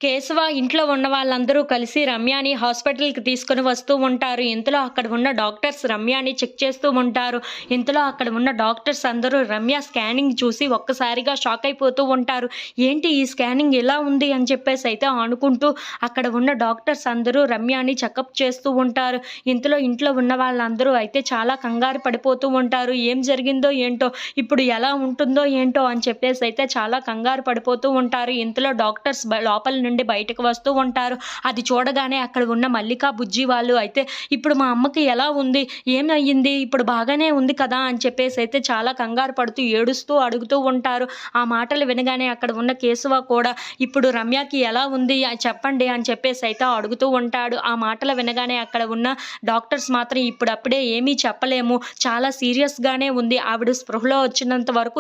కేశవ ఇంట్లో ఉన్న వాళ్ళందరూ కలిసి రమ్యని హాస్పిటల్‌కి తీసుకొని వస్తూ ఉంటారు. ఇంతలో అక్కడ ఉన్న డాక్టర్స్ రమ్యని చెక్ చేస్తూ ఉంటారు. ఇంతలో అక్కడ ఉన్న డాక్టర్స్ అందరూ రమ్య స్కానింగ్ చూసి ఒక్కసారిగా షాక్ అయిపోతూ ఉంటారు. ఏంటి ఈ స్కానింగ్ ఇలా ఉంది అని చెప్పేసైతే అనుకుంటూ అక్కడ ఉన్న డాక్టర్స్ అందరూ రమ్యని చెకప్ చేస్తూ ఉంటారు. ఇంతలో ఇంట్లో ఉన్న వాళ్ళందరూ అయితే చాలా కంగారు పడిపోతూ ఉంటారు. ఏం జరిగిందో ఏంటో, ఇప్పుడు ఎలా ఉంటుందో ఏంటో అని చెప్పేసైతే చాలా కంగారు పడిపోతూ ఉంటారు. ఇంతలో డాక్టర్స్ లోపల నుండి బయటకు వస్తూ ఉంటారు. అది చూడగానే అక్కడ ఉన్న మల్లిక, బుజ్జి వాళ్ళు అయితే ఇప్పుడు మా అమ్మకి ఎలా ఉంది? ఏమయ్యింది? ఇప్పుడు బాగానే ఉంది కదా! అని చెప్పేసైతే చాలా కంగారు పడుతూ ఏడుస్తూ అడుగుతూ ఉంటారు. ఆ మాటలు వినగానే అక్కడ ఉన్న కేశవ కూడా ఇప్పుడు రమ్యకి ఎలా ఉంది? చెప్పండి అని చెప్పేసైతే అడుగుతూ ఉంటాడు. ఆ మాటలు వినగానే అక్కడ ఉన్న డాక్టర్స్ మాత్రం ఇప్పుడప్పుడే ఏమీ చెప్పలేము. చాలా సీరియస్‌గానే ఉంది. ఆవిడ స్పృహలో వచ్చినంత వరకు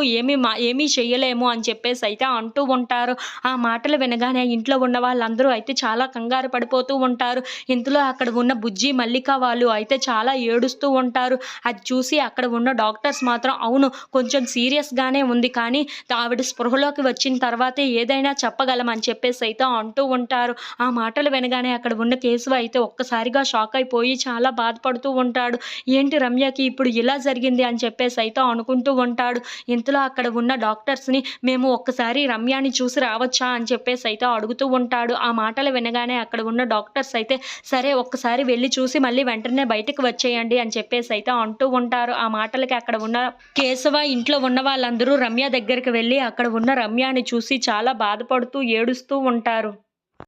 ఏమీ చెయ్యలేము అని చెప్పేసైతే అంటూ ఉంటారు. ఆ మాటలు వినగానే ఇంట్లో ఉన్న వాళ్ళందరూ అయితే చాలా కంగారు పడిపోతూ ఉంటారు. ఇంతలో అక్కడ ఉన్న బుజ్జి, మల్లిక వాళ్ళు అయితే చాలా ఏడుస్తూ ఉంటారు. అది చూసి అక్కడ ఉన్న డాక్టర్స్ మాత్రం అవును కొంచెం సీరియస్‌గానే ఉంది. కానీ ఆవిడ స్పృహలోకి వచ్చిన తర్వాతే ఏదైనా చెప్పగలం అని చెప్పేసైతే అంటూ ఉంటారు. ఆ మాటలు వినగానే అక్కడ ఉన్న కేశవ అయితే ఒక్కసారిగా షాక్ అయిపోయి చాలా బాధపడుతూ ఉంటాడు. ఏంటి రమ్యకి ఇప్పుడు ఇలా జరిగింది అని చెప్పేసైతే అనుకుంటూ ఉంటాడు. ఇంతలో అక్కడ ఉన్న డాక్టర్స్‌ని మేము ఒక్కసారి రమ్యని చూసి రావచ్చా అని చెప్పేసైతే అడుగుతూ ఉంటాడు. ఆ మాటలు వినగానే అక్కడ ఉన్న డాక్టర్స్ అయితే సరే ఒక్కసారి వెళ్లి చూసి మళ్ళీ వెంటనే బయటకు వచ్చేయండి అని చెప్పేసైతే అంటూ ఉంటారు. ఆ మాటలకి అక్కడ ఉన్న కేశవ ఇంట్లో ఉన్న వాళ్ళందరూ రమ్య దగ్గరికి వెళ్లి అక్కడ ఉన్న రమ్యని చూసి చాలా బాధపడుతూ ఏడుస్తూ ఉంటారు.